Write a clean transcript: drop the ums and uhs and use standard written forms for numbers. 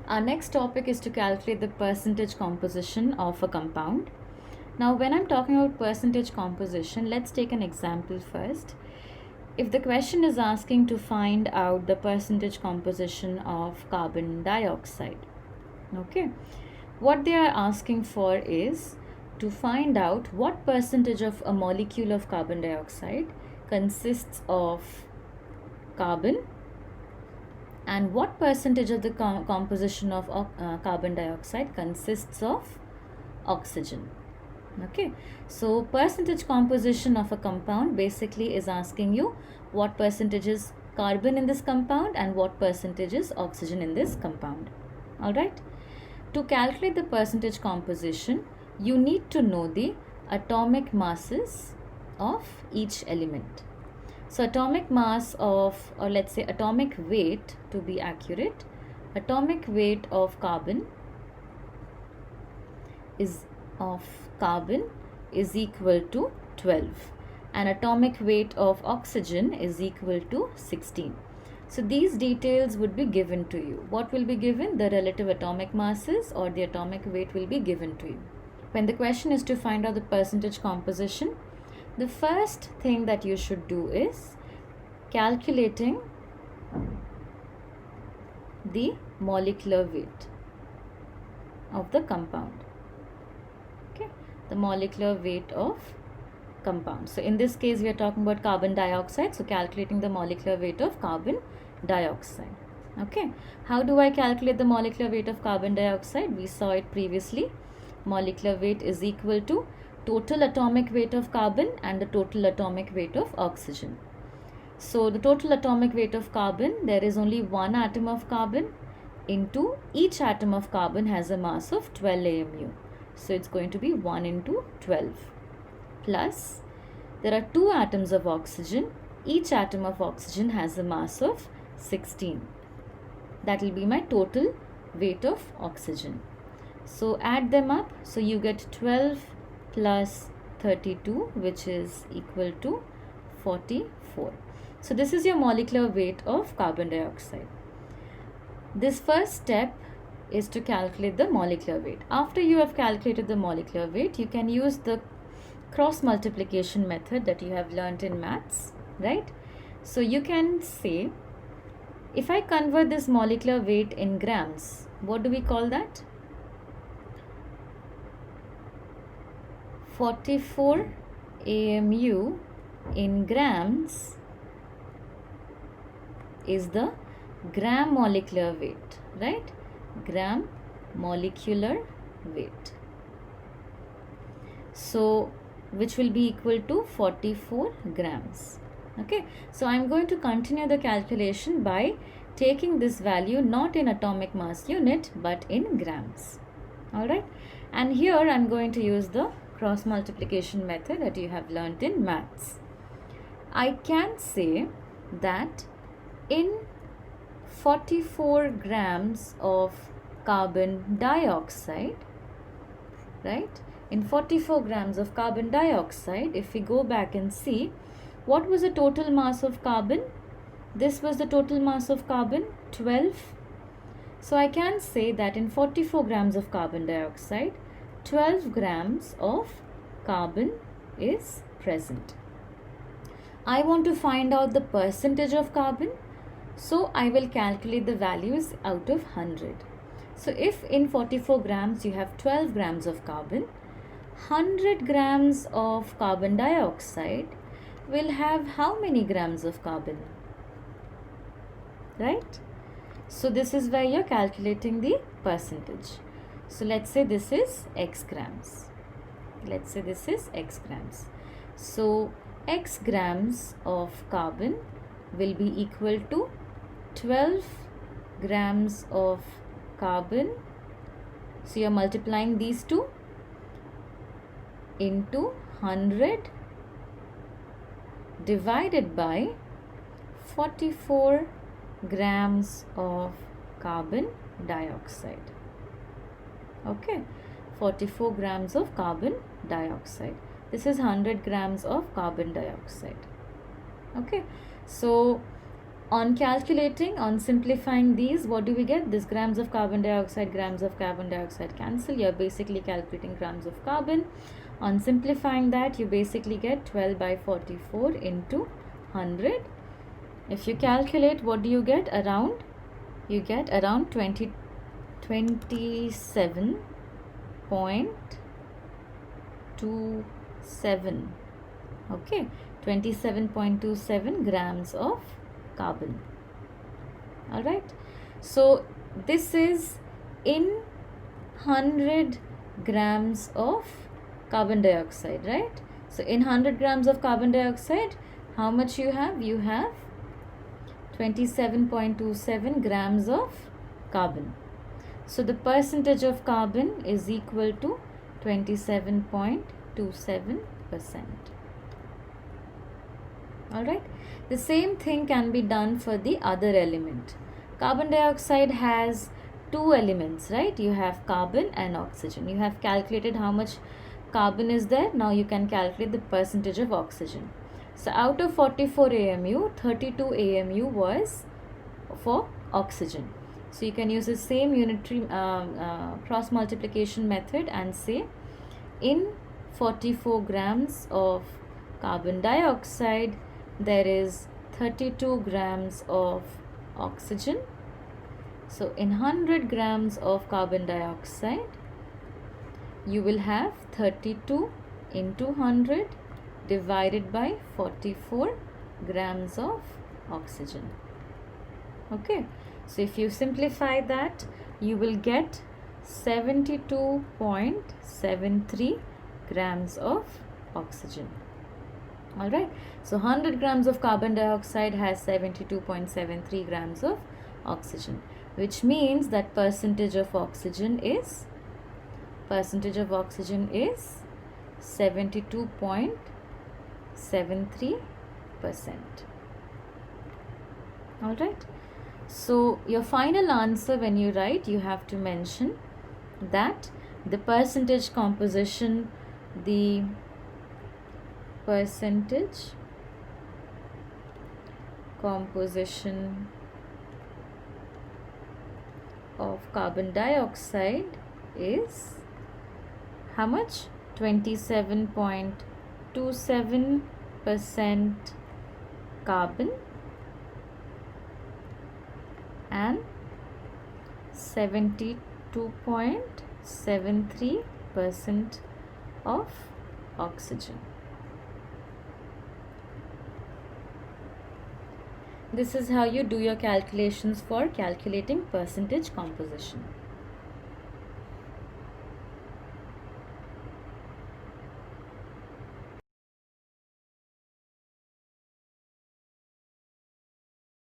Our next topic is to calculate the percentage composition of a compound. Now, when I'm talking about percentage composition, let's take an example first. If the question is asking to find out the percentage composition of carbon dioxide, okay, what they are asking for is to find out what percentage of a molecule of carbon dioxide consists of carbon and what percentage of the composition of carbon dioxide consists of oxygen. Okay, so percentage composition of a compound basically is asking you what percentage is carbon in this compound and what percentage is oxygen in this compound. All right, to calculate the percentage composition, you need to know the atomic masses of each element. So atomic mass of, or let's say atomic weight to be accurate, atomic weight of carbon is equal to 12 and atomic weight of oxygen is equal to 16. So these details would be given to you. What will be given? The relative atomic masses or the atomic weight will be given to you. When the question is to find out the percentage composition, the first thing that you should do is calculating the molecular weight of the compound. Okay, the molecular weight of compound. So in this case we are talking about carbon dioxide, so calculating the molecular weight of carbon dioxide. Okay, how do I calculate the molecular weight of carbon dioxide? We saw it previously. Molecular weight is equal to total atomic weight of carbon and the total atomic weight of oxygen. So the total atomic weight of carbon, there is only one atom of carbon into each atom of carbon has a mass of 12 AMU. So it's going to be 1 into 12 plus there are two atoms of oxygen. Each atom of oxygen has a mass of 16. That will be my total weight of oxygen. So add them up. So you get 12 plus 32, which is equal to 44. So this is your molecular weight of carbon dioxide. This first step is to calculate the molecular weight. After you have calculated the molecular weight, you can use the cross multiplication method that you have learnt in maths, right? So you can say, if I convert this molecular weight in grams, what do we call that? 44 AMU in grams is the gram molecular weight, right? Gram molecular weight. So which will be equal to 44 grams. Okay, so I'm going to continue the calculation by taking this value not in atomic mass unit but in grams. All right, and here I'm going to use the cross multiplication method that you have learnt in maths. I can say that in 44 grams of carbon dioxide, right? In 44 grams of carbon dioxide, if we go back and see, what was the total mass of carbon? This was the total mass of carbon, 12. So I can say that in 44 grams of carbon dioxide, 12 grams of carbon is present. I want to find out the percentage of carbon, so I will calculate the values out of 100. So if in 44 grams you have 12 grams of carbon, 100 grams of carbon dioxide will have how many grams of carbon? Right? So this is where you're calculating the percentage. So let's say this is X grams. Let's say this is X grams. So X grams of carbon will be equal to 12 grams of carbon. So you're multiplying these two into 100 divided by 44 grams of carbon dioxide. Okay, 44 grams of carbon dioxide. This is 100 grams of carbon dioxide. Okay, so on calculating, on simplifying these, what do we get? This grams of carbon dioxide cancel. You're basically calculating grams of carbon. On simplifying that, you basically get 12 by 44 into 100. If you calculate, what do you get? You get around 27.27. Okay, 27.27 grams of carbon. All right, so this is in 100 grams of carbon dioxide, right? So in 100 grams of carbon dioxide, how much you have? You have 27.27 grams of carbon. So the percentage of carbon is equal to 27.27%. Alright, the same thing can be done for the other element. Carbon dioxide has two elements, right? You have carbon and oxygen. You have calculated how much carbon is there. Now you can calculate the percentage of oxygen. So out of 44 AMU, 32 AMU was for oxygen. So you can use the same unitary cross multiplication method and say in 44 grams of carbon dioxide, there is 32 grams of oxygen. So in 100 grams of carbon dioxide, you will have 32 into 100 divided by 44 grams of oxygen. Okay, so if you simplify that, you will get 72.73 grams of oxygen. Alright, so 100 grams of carbon dioxide has 72.73 grams of oxygen, which means that percentage of oxygen is 72.73%. Alright, so your final answer, when you write, you have to mention that the percentage composition, the percentage composition of carbon dioxide is how much? 27.27% carbon and 72.73% of oxygen. This is how you do your calculations for calculating percentage composition.